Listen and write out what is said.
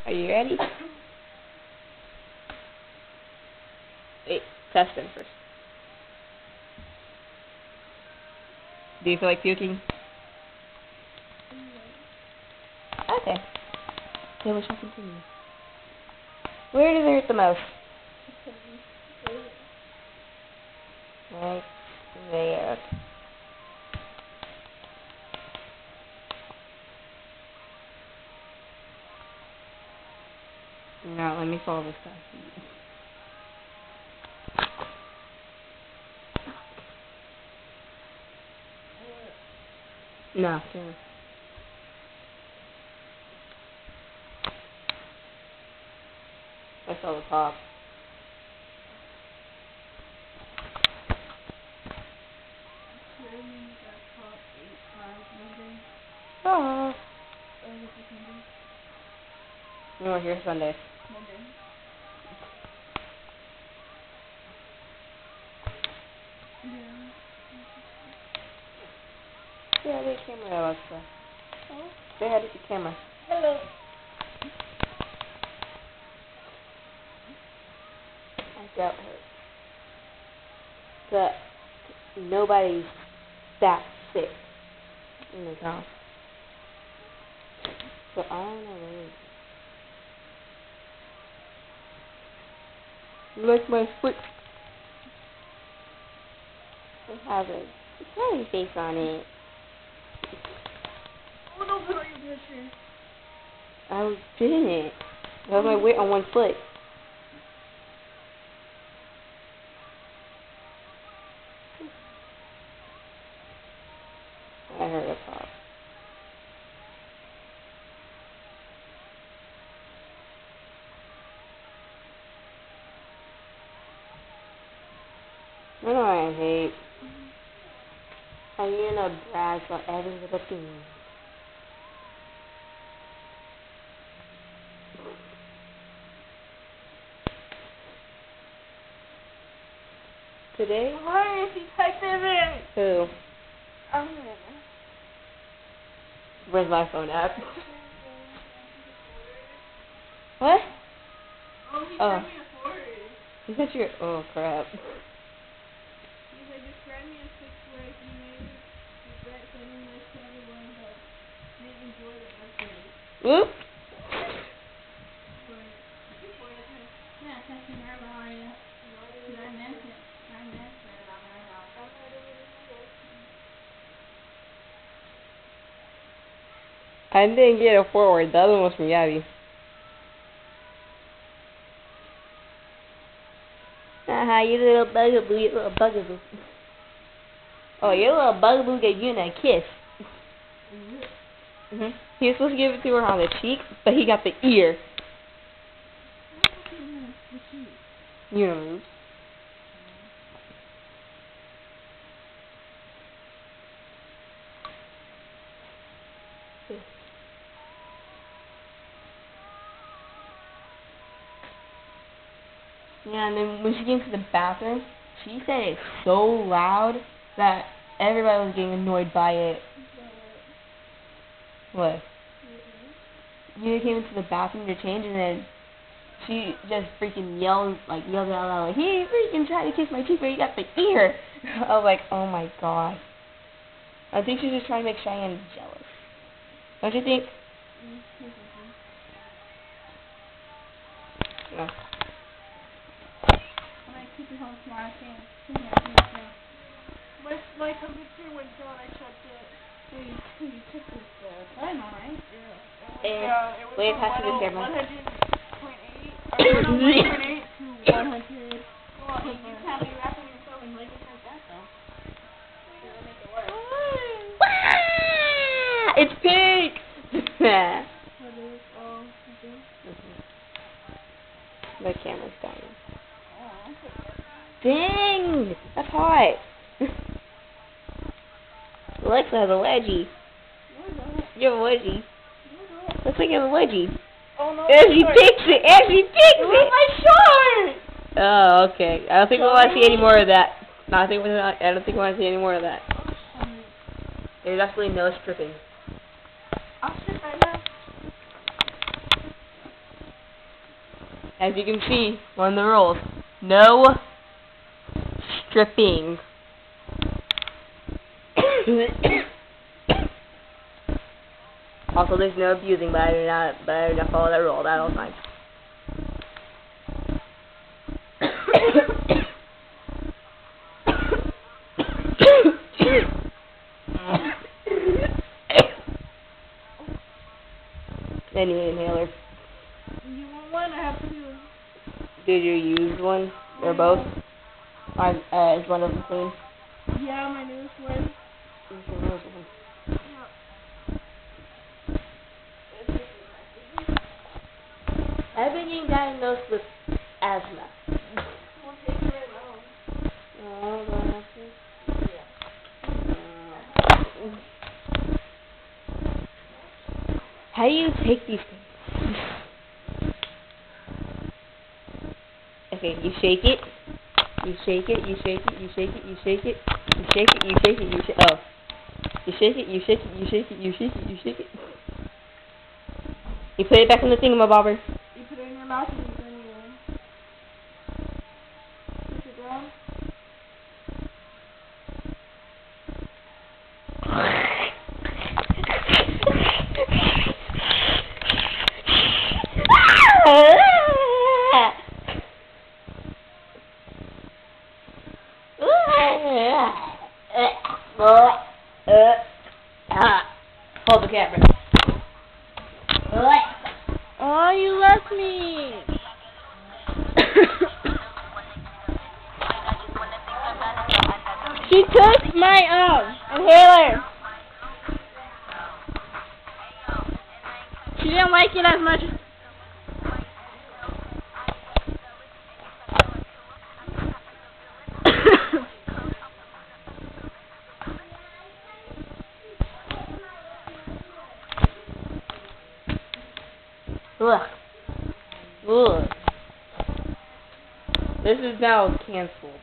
Are you ready? Wait, test them first. Do you feel like puking? Okay. Then we shall continue. Where does it hurt the most? Right there. Now let me follow this guy. No, turn. I saw the pop. Oh. You were here Sunday. Yeah, the camera, Alexa. Oh? Say hi to the camera. Hello. My throat hurts. But nobody's that sick in this house. So I don't know what it is. You like my foot? It has a smiley face on it. Oh, don't put on your picture. I didn't. That was my weight on one foot. I heard a pop. You know what I hate? How you're gonna brag about every little thing. Today? Why is he typing in? Who? I'm gonna. Where's my phone at? What? Oh, he sent me a story. Is that your... Oh, crap. He's like, describe me a 6 words you made. Regret sending this to everyone, but didn't enjoy the essay. Oop. Yeah, texting her about how you. I meant it. I meant it about my house. I didn't get a forward. The other one was from Yabby. Haha, you little bugaboo, you little bugaboo. Oh, your little bugaboo gave you a kiss. He was supposed to give it to her on the cheek, but he got the ear. You know. Yeah, and then when she came to the bathroom, she said it so loud that everybody was getting annoyed by it. What? You came into the bathroom to change, and then she just freaking yelled out loud, like, he freaking tried to kiss my cheek, but he got the ear. I was like, oh my god. I think she's just trying to make Cheyenne jealous. Don't you think? No. My computer went down. I checked it. You took this time, alright? Yeah. It was wait, from pass me the camera. 100.8 or 101.8 to 100. Well, you can't be wrapping yourself in Legos like that, though. It'll make it worse. It's pink! Oh, okay. The camera's dying. Oh, Dang! That's hot. Alexa has a wedgie. You have a wedgie. Looks like you have a wedgie. Oh no! And she picks it! And she picks it! My shorts! Oh, okay. I don't think we want to see any more of that. No, I don't think we want to see any more of that. There's absolutely no stripping. I'll strip right now. As you can see, one of the rules. No stripping. Also, there's no abusing, but I do not follow that rule at all times. I need an inhaler. You want one? I have two. Did you use one or both? Is one of them clean? Yeah, my newest one. I've been getting diagnosed with asthma. We'll take it right now. Oh, do I have to? Yeah. How do you take these things? Okay, you shake it. You shake it, you shake it, you shake it, you shake it, you shake it, you shake it, you shake it. Oh. You shake it, you shake it, you shake it, you shake it, you shake it. You put it back in the thingamabobber. You put it in your mouth and you go anywhere. Push it down. Hold the camera. Oh, you left me. She took my inhaler. She didn't like it as much. Ugh. Ugh. This is now canceled.